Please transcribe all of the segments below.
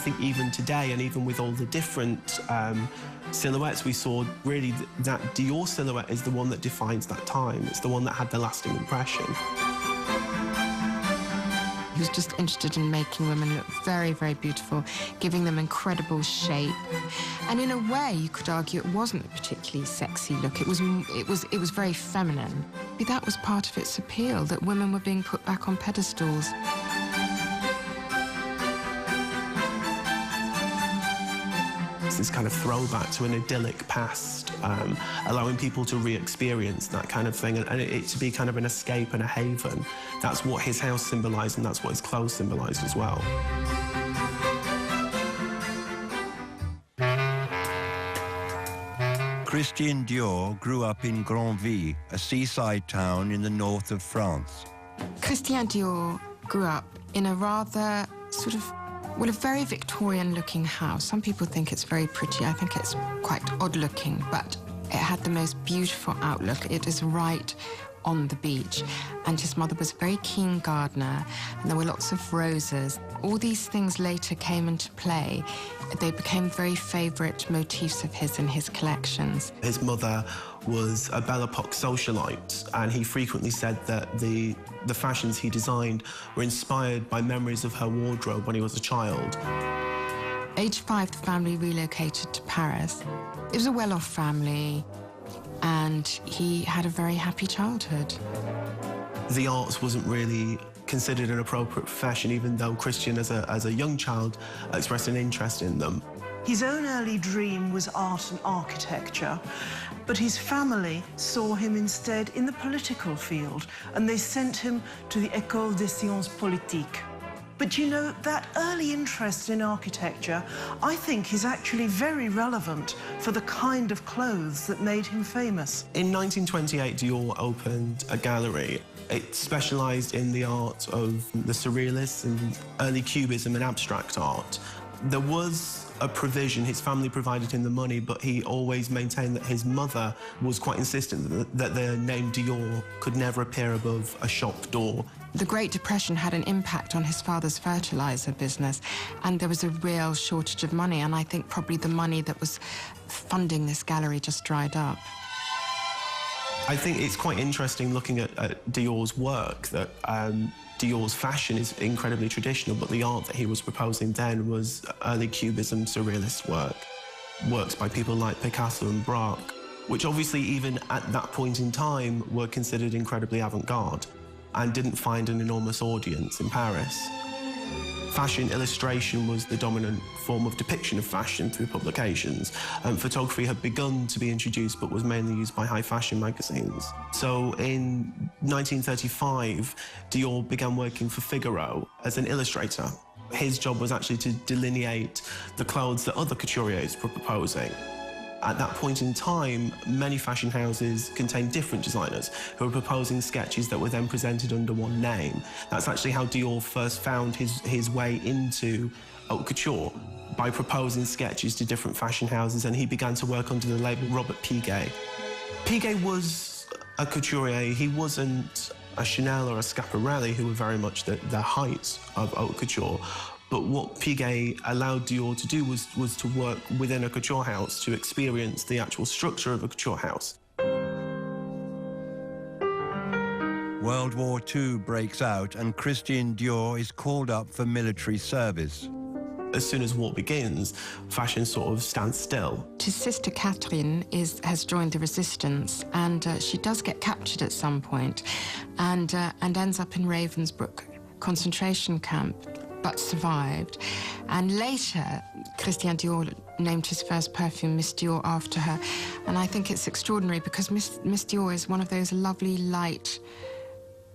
think even today, and even with all the different silhouettes we saw, really that Dior silhouette is the one that defines that time. It's the one that had the lasting impression. He was just interested in making women look very, very beautiful, giving them incredible shape. And in a way, you could argue it wasn't a particularly sexy look. It was very feminine. That was part of its appeal, that women were being put back on pedestals. This kind of throwback to an idyllic past, allowing people to re-experience that kind of thing, and it to be kind of an escape and a haven. That's what his house symbolised, and that's what his clothes symbolised as well. Christian Dior grew up in Granville, a seaside town in the north of France. Christian Dior grew up in a rather sort of, well, a very Victorian-looking house. Some people think it's very pretty. I think it's quite odd-looking, but it had the most beautiful outlook. It is right on the beach. And his mother was a very keen gardener, and there were lots of roses. All these things later came into play. They became very favourite motifs of his in his collections. His mother was a Belle Epoque socialite, and he frequently said that the fashions he designed were inspired by memories of her wardrobe when he was a child. Age 5, the family relocated to Paris. It was a well-off family, and he had a very happy childhood. The arts wasn't really considered an appropriate profession, even though Christian, as a young child, expressed an interest in them. His own early dream was art and architecture, but his family saw him instead in the political field, and they sent him to the École des Sciences Politiques. But you know, that early interest in architecture, I think, is actually very relevant for the kind of clothes that made him famous. In 1928, Dior opened a gallery. It specialised in the art of the Surrealists and early Cubism and abstract art. There was a provision, his family provided him the money, but he always maintained that his mother was quite insistent that the name Dior could never appear above a shop door. The Great Depression had an impact on his father's fertiliser business, and there was a real shortage of money, and I think probably the money that was funding this gallery just dried up. I think it's quite interesting looking at Dior's work, that Dior's fashion is incredibly traditional, but the art that he was proposing then was early Cubism, Surrealist works by people like Picasso and Braque, which obviously even at that point in time were considered incredibly avant-garde and didn't find an enormous audience in Paris. Fashion illustration was the dominant form of depiction of fashion through publications. Photography had begun to be introduced, but was mainly used by high fashion magazines. So in 1935, Dior began working for Figaro as an illustrator. His job was actually to delineate the clothes that other couturiers were proposing. At that point in time, many fashion houses contained different designers who were proposing sketches that were then presented under one name. That's actually how Dior first found his way into haute couture, by proposing sketches to different fashion houses, and he began to work under the label Robert Piguet. Piguet was a couturier. He wasn't a Chanel or a Schiaparelli, who were very much the height of haute couture. But what Piguet allowed Dior to do was to work within a couture house to experience the actual structure of a couture house. World War II breaks out and Christian Dior is called up for military service. As soon as war begins, fashion sort of stands still. His sister Catherine has joined the resistance, and she does get captured at some point, and ends up in Ravensbrück concentration camp, but survived. And later, Christian Dior named his first perfume Miss Dior after her. And I think it's extraordinary because Miss Dior is one of those lovely, light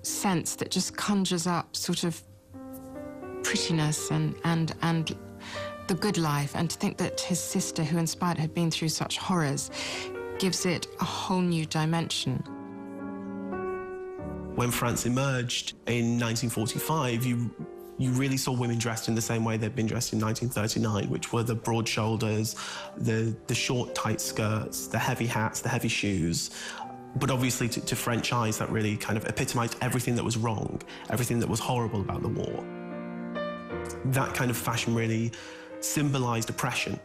scents that just conjures up sort of prettiness and the good life. And to think that his sister, who inspired, had been through such horrors, gives it a whole new dimension. When France emerged in 1945, you really saw women dressed in the same way they'd been dressed in 1939, which were the broad shoulders, the short, tight skirts, the heavy hats, the heavy shoes. But obviously, to French eyes, that really kind of epitomized everything that was wrong, everything that was horrible about the war. That kind of fashion really symbolised oppression.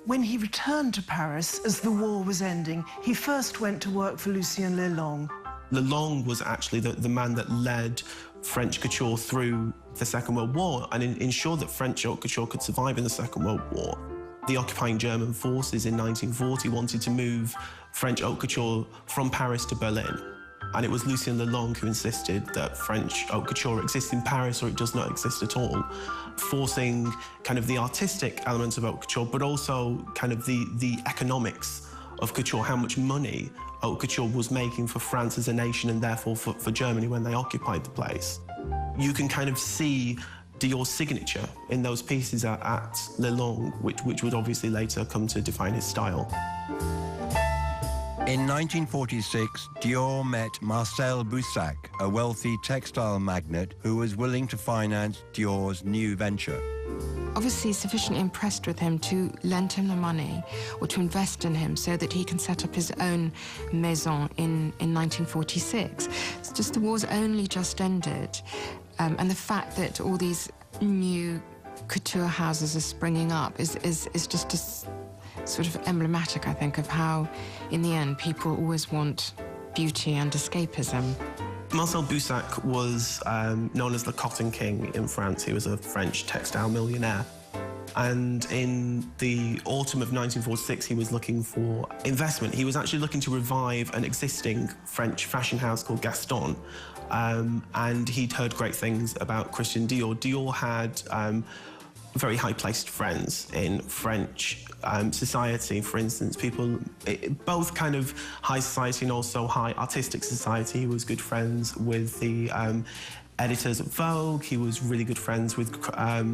When he returned to Paris as the war was ending, he first went to work for Lucien Lelong. Lelong was actually the man that led French couture through the Second World War and ensured that French haute couture could survive in the Second World War. The occupying German forces in 1940 wanted to move French haute couture from Paris to Berlin. And it was Lucien Lelong who insisted that French haute couture exists in Paris or it does not exist at all, forcing kind of the artistic elements of haute couture, but also kind of the economics of couture, how much money haute couture was making for France as a nation and therefore for Germany when they occupied the place. You can kind of see Dior's signature in those pieces at Lelong, which would obviously later come to define his style. In 1946, Dior met Marcel Boussac, a wealthy textile magnate who was willing to finance Dior's new venture. Obviously sufficiently impressed with him to lend him the money or to invest in him so that he can set up his own maison in 1946. It's just the war's only just ended, and the fact that all these new couture houses are springing up is just a sort of emblematic, I think, of how, in the end, people always want beauty and escapism. Marcel Boussac was known as the Cotton King in France. He was a French textile millionaire. And in the autumn of 1946, he was looking for investment. He was actually looking to revive an existing French fashion house called Gaston. And he'd heard great things about Christian Dior. Dior had very high-placed friends in French society, for instance, people, both kind of high society and also high artistic society. He was good friends with the editors of Vogue. He was really good friends with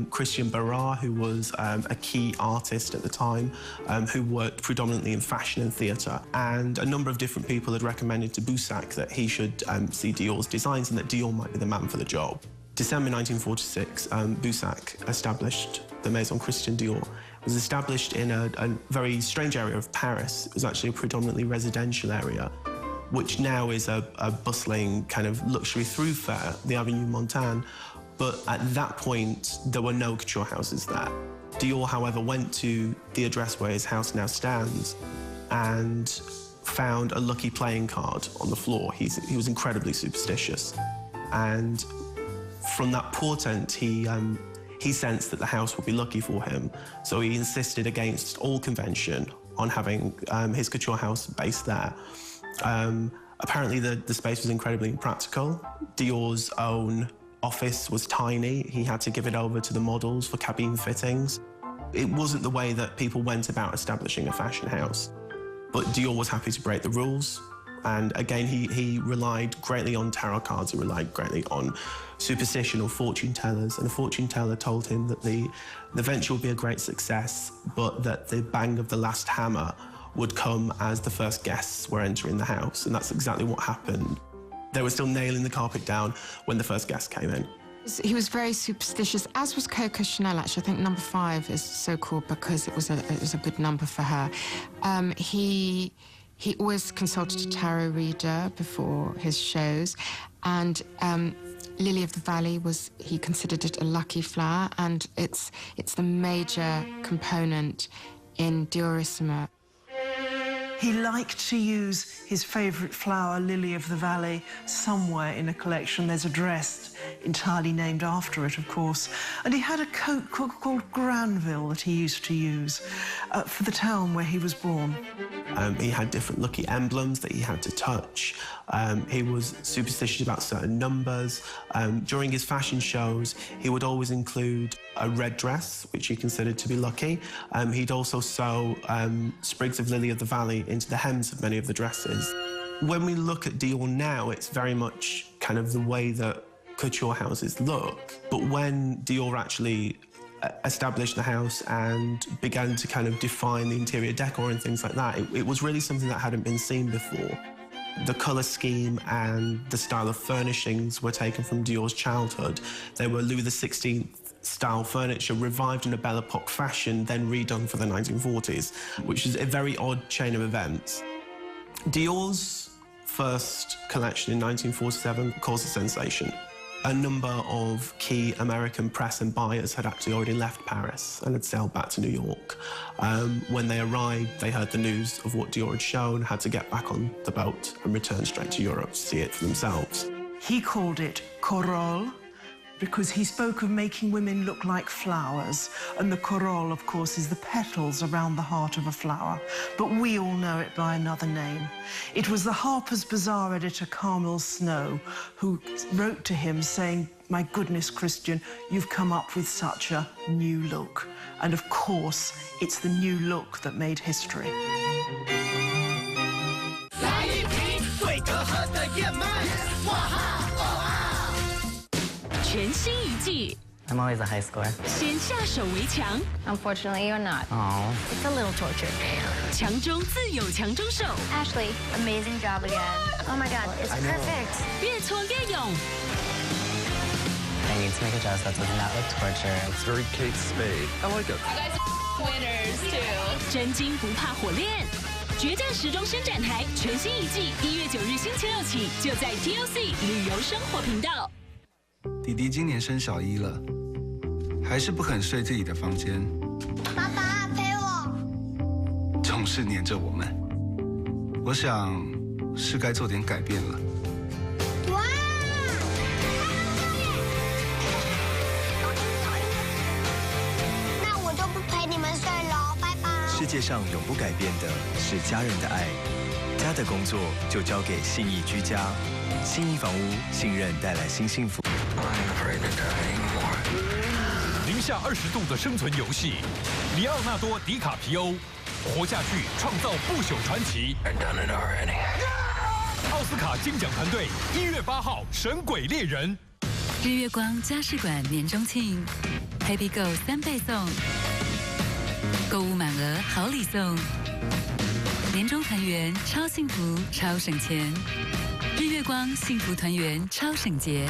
Christian Barras, who was a key artist at the time, who worked predominantly in fashion and theatre. And a number of different people had recommended to Boussac that he should see Dior's designs and that Dior might be the man for the job. December 1946, Boussac established the Maison Christian Dior. It was established in a very strange area of Paris. It was actually a predominantly residential area, which now is a bustling kind of luxury thoroughfare, the Avenue Montaigne. But at that point, there were no couture houses there. Dior, however, went to the address where his house now stands and found a lucky playing card on the floor. He was incredibly superstitious. And from that portent, he sensed that the house would be lucky for him. So he insisted against all convention on having his couture house based there. Apparently, the space was incredibly impractical. Dior's own office was tiny. He had to give it over to the models for cabine fittings. It wasn't the way that people went about establishing a fashion house. But Dior was happy to break the rules. And again, he relied greatly on tarot cards. He relied greatly on superstition or fortune tellers. And a fortune teller told him that the venture would be a great success, but that the bang of the last hammer would come as the first guests were entering the house. And that's exactly what happened. They were still nailing the carpet down when the first guest came in. He was very superstitious, as was Coco Chanel, actually. I think number 5 is so called because it was a good number for her. He always consulted a tarot reader before his shows, and Lily of the Valley he considered it a lucky flower, and it's the major component in Diorissima. He liked to use his favourite flower, Lily of the Valley, somewhere in a collection. There's a dress entirely named after it, of course. And he had a coat called Granville that he used to use for the town where he was born. He had different lucky emblems that he had to touch. He was superstitious about certain numbers. During his fashion shows, he would always include a red dress, which he considered to be lucky. He'd also sew sprigs of Lily of the Valley into the hems of many of the dresses. When we look at Dior now, it's very much kind of the way that couture houses look. But when Dior actually established the house and began to kind of define the interior decor and things like that, it was really something that hadn't been seen before. The colour scheme and the style of furnishings were taken from Dior's childhood. They were Louis XVI style furniture, revived in a Belle Epoque fashion, then redone for the 1940s, which is a very odd chain of events. Dior's first collection in 1947 caused a sensation. A number of key American press and buyers had actually already left Paris and had sailed back to New York. When they arrived, they heard the news of what Dior had shown, had to get back on the boat and return straight to Europe to see it for themselves. He called it corolle because he spoke of making women look like flowers, and the corolle, of course, is the petals around the heart of a flower, but we all know it by another name. It was the Harper's Bazaar editor Carmel Snow who wrote to him saying, "My goodness, Christian, you've come up with such a new look." And of course, it's the new look that made history. 来一瓶贵德喝的燕麦，哇哈哦啊！全新一季， I'm always a high score. 先下手为强， Unfortunately, you're not. Oh. It's a little torture. 强中自有强中手， Ashley, amazing job again. Oh my God, it's perfect. 越挫越勇。 I need to make a dress that does not look torture. It's very Kate Spade. I like it. Winners too。真金不怕火炼，决战时装伸展台全新一季，1月9日星期6起，就在 TLC 旅游生活频道。弟弟今年升小1了，还是不肯睡自己的房间。爸爸陪我。总是黏着我们。我想是该做点改变了。哇！那我就不陪你们睡了，拜拜。世界上永不改变的是家人的爱，家的工作就交给信义居家，信义房屋，信任带来新幸福。零下20度的生存游戏，里奥纳多·迪卡皮欧活下去，创造不朽传奇。奥斯卡金奖团队1月8号《神鬼猎人》。日月光家饰馆年中庆 ，Happy Go 3倍送，购物满额好礼送，年终团圆超幸福超省钱，日月光幸福团圆超省节。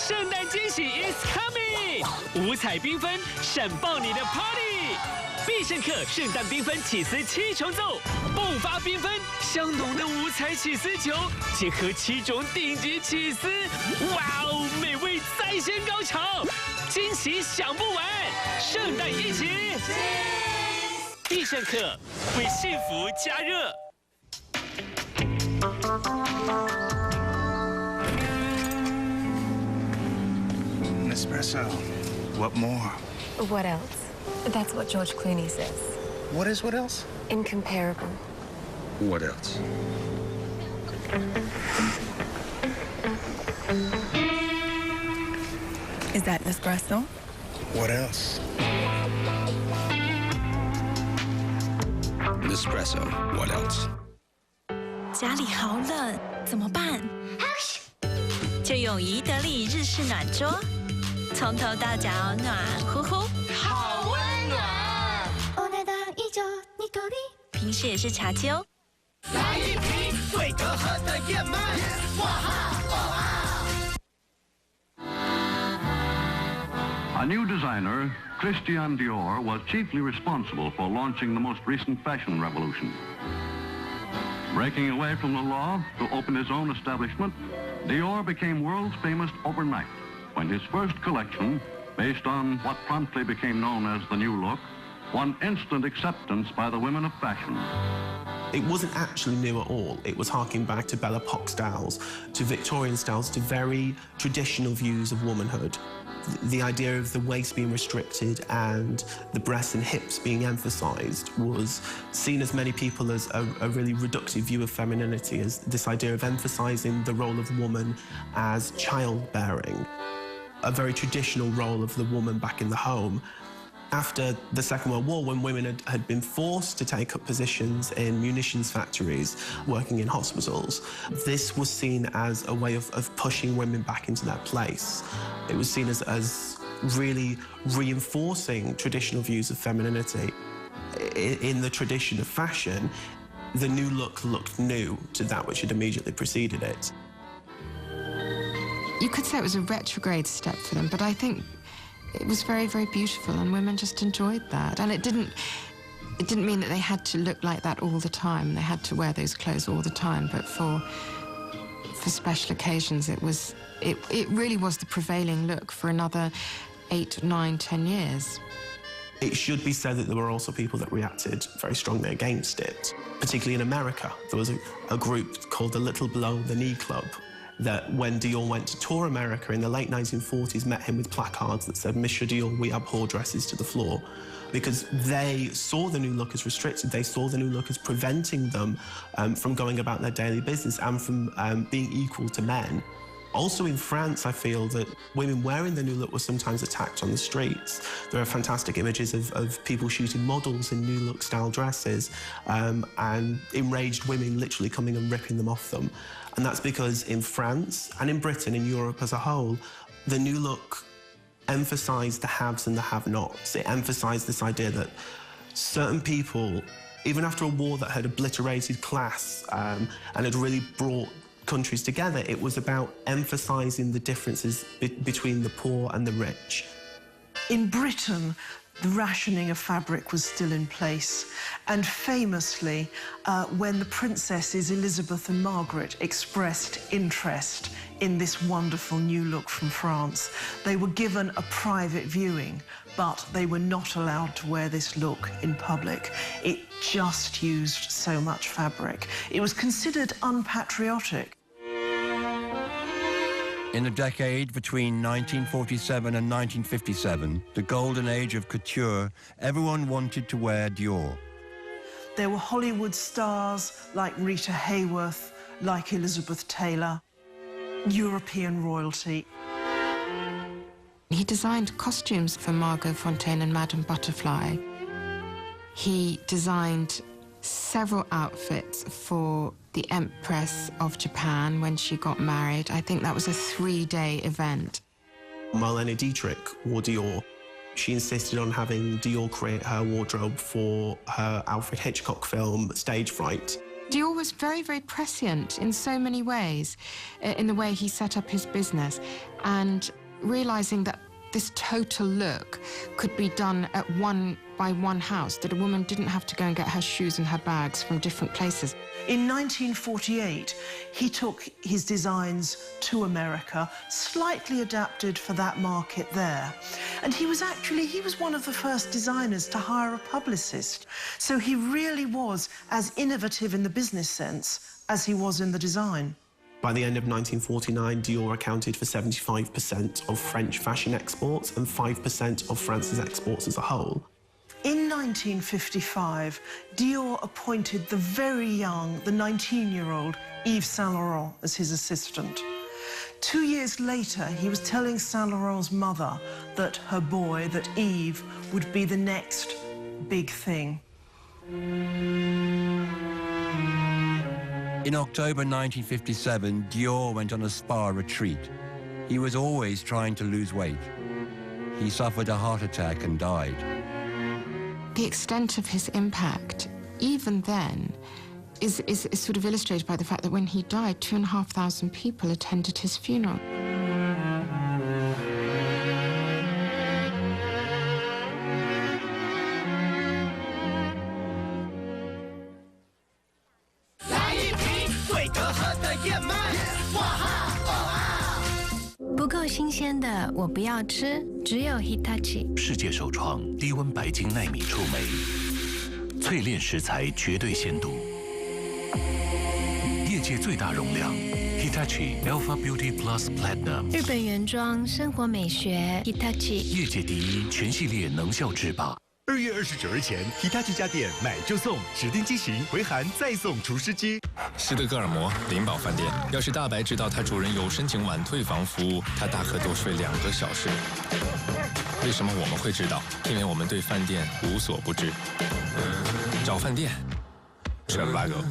圣诞惊喜 is coming！ 五彩缤纷闪爆你的 party！ 必胜客圣诞缤纷起司7重奏，迸发缤纷，香浓的五彩起司球结合7种顶级起司，哇哦，美味再现高潮，惊喜享不完，圣诞一起！必胜客为幸福加热。Espresso. What more? What else? That's what George Clooney says. What is what else? Incomparable. What else? Is that an espresso? What else? Espresso. What else? 家里好冷，怎么办？就用宜得利日式暖桌，从头到脚暖乎乎，好温暖。平时也是茶几哦。来一瓶贵德喝的燕麦，哇哈哦啊！ A new designer, Christian Dior, was chiefly responsible for launching the most recent fashion revolution. Breaking away from the law to open his own establishment, Dior became world famous overnight when his first collection, based on what promptly became known as the New Look, won instant acceptance by the women of fashion. It wasn't actually new at all. It was harking back to Belle Epoque styles, to Victorian styles, to very traditional views of womanhood. The idea of the waist being restricted and the breasts and hips being emphasized was seen as many people as a really reductive view of femininity, as this idea of emphasizing the role of woman as childbearing, a very traditional role of the woman back in the home. After the Second World War, when women had been forced to take up positions in munitions factories, working in hospitals, this was seen as a way of pushing women back into their place. It was seen as really reinforcing traditional views of femininity. In the tradition of fashion, the new look looked new to that which had immediately preceded it. You could say it was a retrograde step for them, but I think it was very, very beautiful, and women just enjoyed that. And it didn't mean that they had to look like that all the time. They had to wear those clothes all the time. But for special occasions, it really was the prevailing look for another 8, 9, 10 years. It should be said that there were also people that reacted very strongly against it, particularly in America. There was a group called the Little Below the Knee Club that, when Dior went to tour America in the late 1940s, met him with placards that said, "Monsieur Dior, we abhor dresses to the floor," because they saw the new look as restricted. They saw the new look as preventing them from going about their daily business and from being equal to men. Also in France, I feel that women wearing the new look were sometimes attacked on the streets. There are fantastic images of people shooting models in new look style dresses and enraged women literally coming and ripping them off them. And that's because in France and in Britain, in Europe as a whole, the new look emphasised the haves and the have-nots. It emphasised this idea that certain people, even after a war that had obliterated class and had really brought countries together, it was about emphasising the differences between the poor and the rich. In Britain, the rationing of fabric was still in place, and famously, when the princesses Elizabeth and Margaret expressed interest in this wonderful new look from France, they were given a private viewing, but they were not allowed to wear this look in public. It just used so much fabric. It was considered unpatriotic. In the decade between 1947 and 1957, the golden age of couture, everyone wanted to wear Dior. There were Hollywood stars like Rita Hayworth, like Elizabeth Taylor, European royalty. He designed costumes for Margot Fontaine and Madame Butterfly. He designed several outfits for the Empress of Japan when she got married. I think that was a 3-day event. Marlene Dietrich wore Dior. She insisted on having Dior create her wardrobe for her Alfred Hitchcock film, Stage Fright. Dior was very, very prescient in so many ways, in the way he set up his business, and realising that this total look could be done by one house, that a woman didn't have to go and get her shoes and her bags from different places. In 1948, he took his designs to America, slightly adapted for that market there. And he was one of the first designers to hire a publicist. So he really was as innovative in the business sense as he was in the design. By the end of 1949, Dior accounted for 75% of French fashion exports and 5% of France's exports as a whole. In 1955, Dior appointed the very young, the 19-year-old Yves Saint Laurent as his assistant. 2 years later, he was telling Saint Laurent's mother that her boy, that Yves, would be the next big thing. In October 1957, Dior went on a spa retreat. He was always trying to lose weight. He suffered a heart attack and died. The extent of his impact, even then, is sort of illustrated by the fact that when he died, 2,500 people attended his funeral.不够新鲜的我不要吃，只有 Hitachi。世界首创低温白金奈米触媒，淬炼食材绝对鲜度，业界最大容量 Hitachi Alpha Beauty Plus Platinum。日本原装生活美学 Hitachi， 业界第一全系列能效制霸。2月29日前，Hitachi家店买就送，指定机型回函再送除湿机。斯德哥尔摩灵宝饭店，要是大白知道他主人有申请晚退房服务，他大可多睡2个小时。为什么我们会知道？因为我们对饭店无所不知。找饭店 ，Trivago。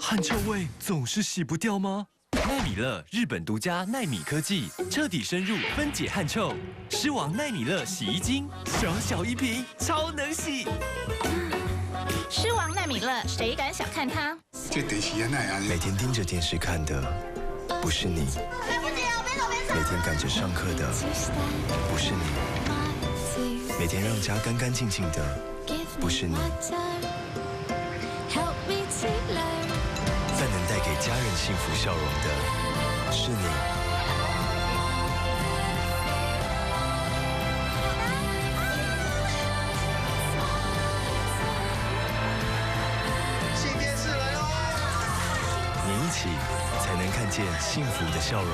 汗臭味总是洗不掉吗？奈米乐日本独家奈米科技，彻底深入分解汗臭。狮王奈米乐洗衣精，小小一瓶，超能洗。狮王奈米乐，谁敢小看它？这电视啊，那样。每天盯着电视看的不是你，每天赶着上课的不是你，每天让家干干净净的不是你。但能带给家人幸福笑容的是你。新电视来喽！黏一起才能看见幸福的笑容。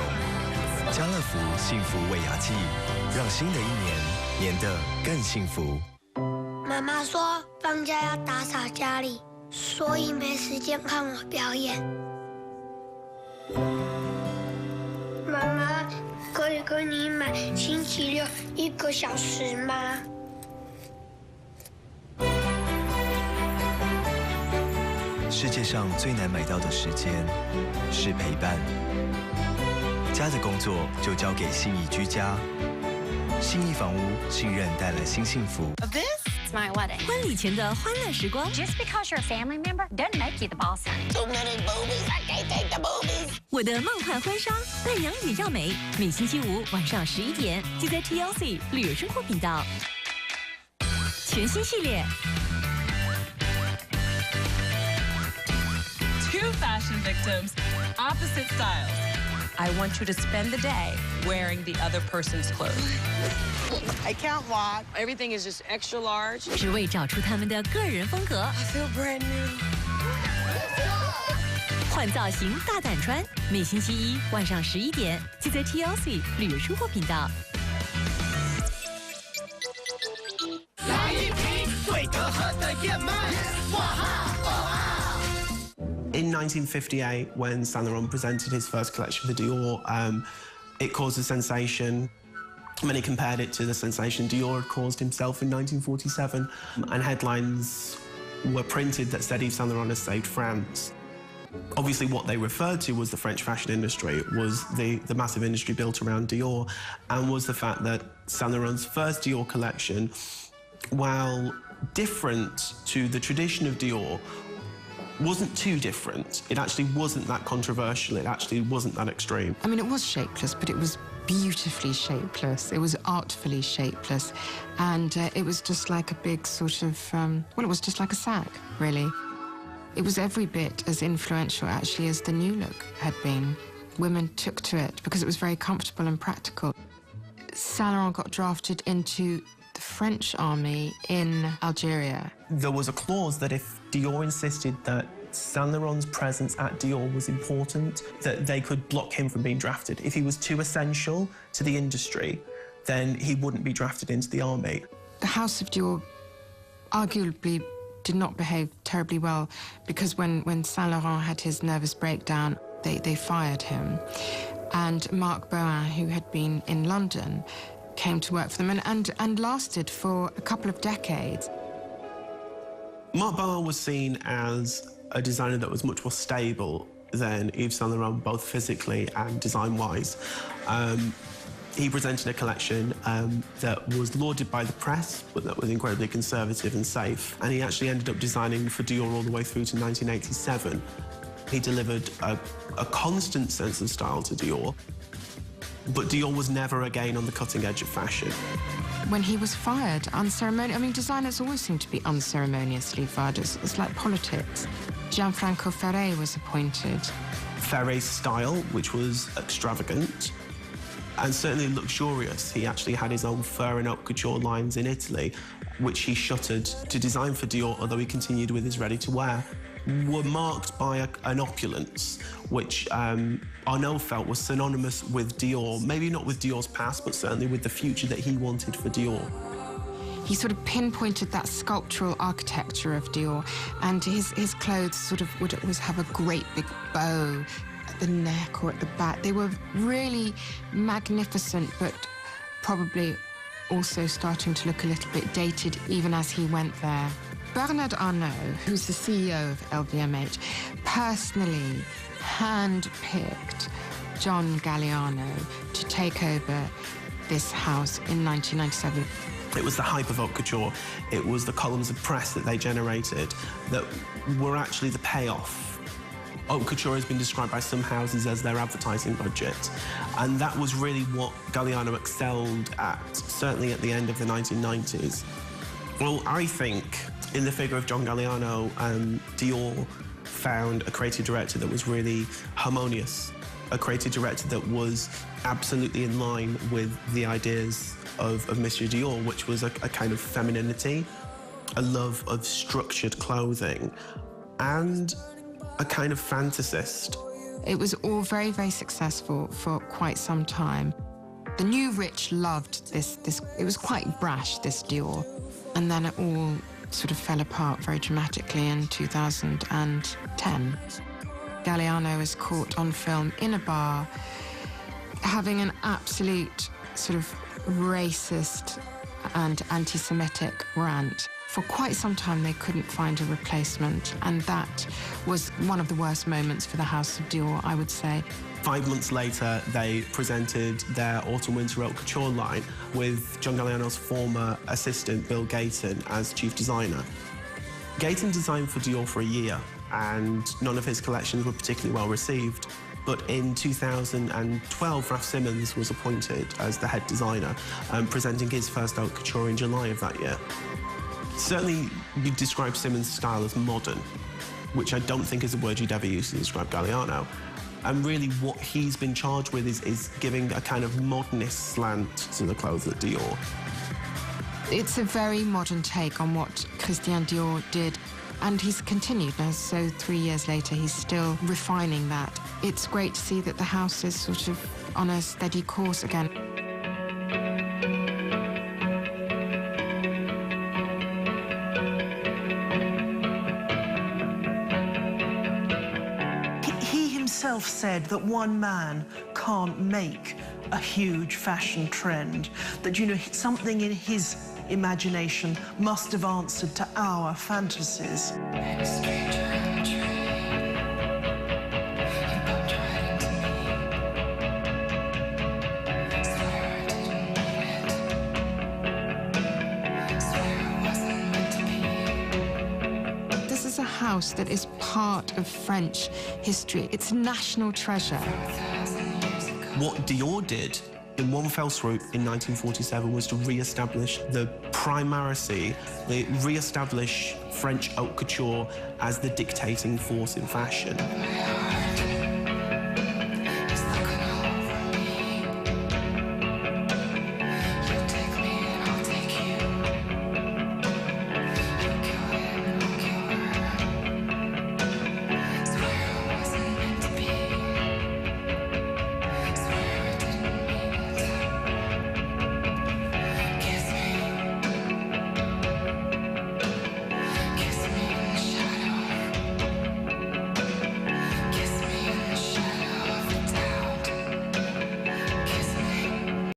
家乐福幸福尾牙季，让新的一年黏得更幸福。妈妈说放假要打扫家里，所以没时间看我表演。妈妈，可以跟你买星期六1个小时吗？世界上最难买到的时间是陪伴。家的工作就交给信义居家。信义房屋，信任带来新幸福。 This is my wedding. 婚礼前的欢乐时光。 Just because you're a family member doesn't make you the boss. Too many boobies, I can't take the boobies. 我的梦幻婚纱，伴娘也要美。每星期五晚上11点，就在 TLC 旅游生活频道。全新系列。Two fashion victims, opposite styles. I want you to spend the day wearing the other person's clothes. I can't walk. Everything is just extra large. 只为找出他们的个人风格。I feel brand new. 换造型大胆穿，每星期一晚上11点，就在 TLC 旅游生活频道。来一瓶最隔阂的燕麦，哇哈！ In 1958, when Saint Laurent presented his first collection for Dior, it caused a sensation. Many compared it to the sensation Dior had caused himself in 1947, and headlines were printed that said Yves Saint Laurent has saved France. Obviously, what they referred to was the French fashion industry, was the massive industry built around Dior, and was the fact that Saint Laurent's first Dior collection, while different to the tradition of Dior, wasn't too different. It actually wasn't that controversial. It actually wasn't that extreme. I mean, it was shapeless, but it was beautifully shapeless. It was artfully shapeless. And it was just like a big sort of, well, it was just like a sack, really. It was every bit as influential, actually, as the new look had been. Women took to it because it was very comfortable and practical. Saint Laurent got drafted into the French army in Algeria. There was a clause that if Dior insisted that Saint Laurent's presence at Dior was important, that they could block him from being drafted. If he was too essential to the industry, then he wouldn't be drafted into the army. The House of Dior arguably did not behave terribly well because when Saint Laurent had his nervous breakdown, they fired him. And Marc Boin, who had been in London, came to work for them and lasted for a couple of decades. Marc Boin was seen as a designer that was much more stable than Yves Saint Laurent, both physically and design-wise. He presented a collection that was lauded by the press, but that was incredibly conservative and safe. And he actually ended up designing for Dior all the way through to 1987. He delivered a constant sense of style to Dior, but Dior was never again on the cutting edge of fashion. When he was fired, unceremoniously, I mean, designers always seem to be unceremoniously fired. It's like politics. Gianfranco Ferré was appointed. Ferré's style, which was extravagant and certainly luxurious. He actually had his own fur and haute couture lines in Italy, which he shuttered to design for Dior, although he continued with his ready-to-wear, were marked by an opulence, which Arnault felt was synonymous with Dior, maybe not with Dior's past, but certainly with the future that he wanted for Dior. He sort of pinpointed that sculptural architecture of Dior, and his clothes sort of would always have a great big bow at the neck or at the back. They were really magnificent, but probably also starting to look a little bit dated even as he went there. Bernard Arnault, who's the CEO of LVMH, personally handpicked John Galliano to take over this house in 1997. It was the hype of haute couture. It was the columns of press that they generated that were actually the payoff. Haute couture has been described by some houses as their advertising budget. And that was really what Galliano excelled at, certainly at the end of the 1990s. Well, I think in the figure of John Galliano, Dior found a creative director that was really harmonious, a creative director that was absolutely in line with the ideas of Monsieur Dior, which was a kind of femininity, a love of structured clothing, and a kind of fantasist. It was all very, very successful for quite some time. The new rich loved this. It was quite brash, this Dior. And then it all sort of fell apart very dramatically in 2010. Galliano is caught on film in a bar having an absolute sort of racist and anti-Semitic rant. For quite some time, they couldn't find a replacement, and that was one of the worst moments for the House of Dior, I would say. 5 months later, they presented their autumn-winter haute couture line with John Galliano's former assistant, Bill Gayton, as chief designer. Gayton designed for Dior for a year, and none of his collections were particularly well received. But in 2012, Raf Simons was appointed as the head designer, presenting his first haute couture in July of that year. Certainly, you describe Simons' style as modern, which I don't think is a word you'd ever use to describe Galliano. And really what he's been charged with is giving a kind of modernist slant to the clothes at Dior. It's a very modern take on what Christian Dior did, and he's continued now, so 3 years later he's still refining that. It's great to see that the house is sort of on a steady course again. He himself said that one man can't make a huge fashion trend, that, you know, something in his imagination must have answered to our fantasies. This is a house that is part of French history. It's a national treasure. What Dior did in one fell swoop in 1947 was to re-establish the primacy, re-establish French haute couture as the dictating force in fashion.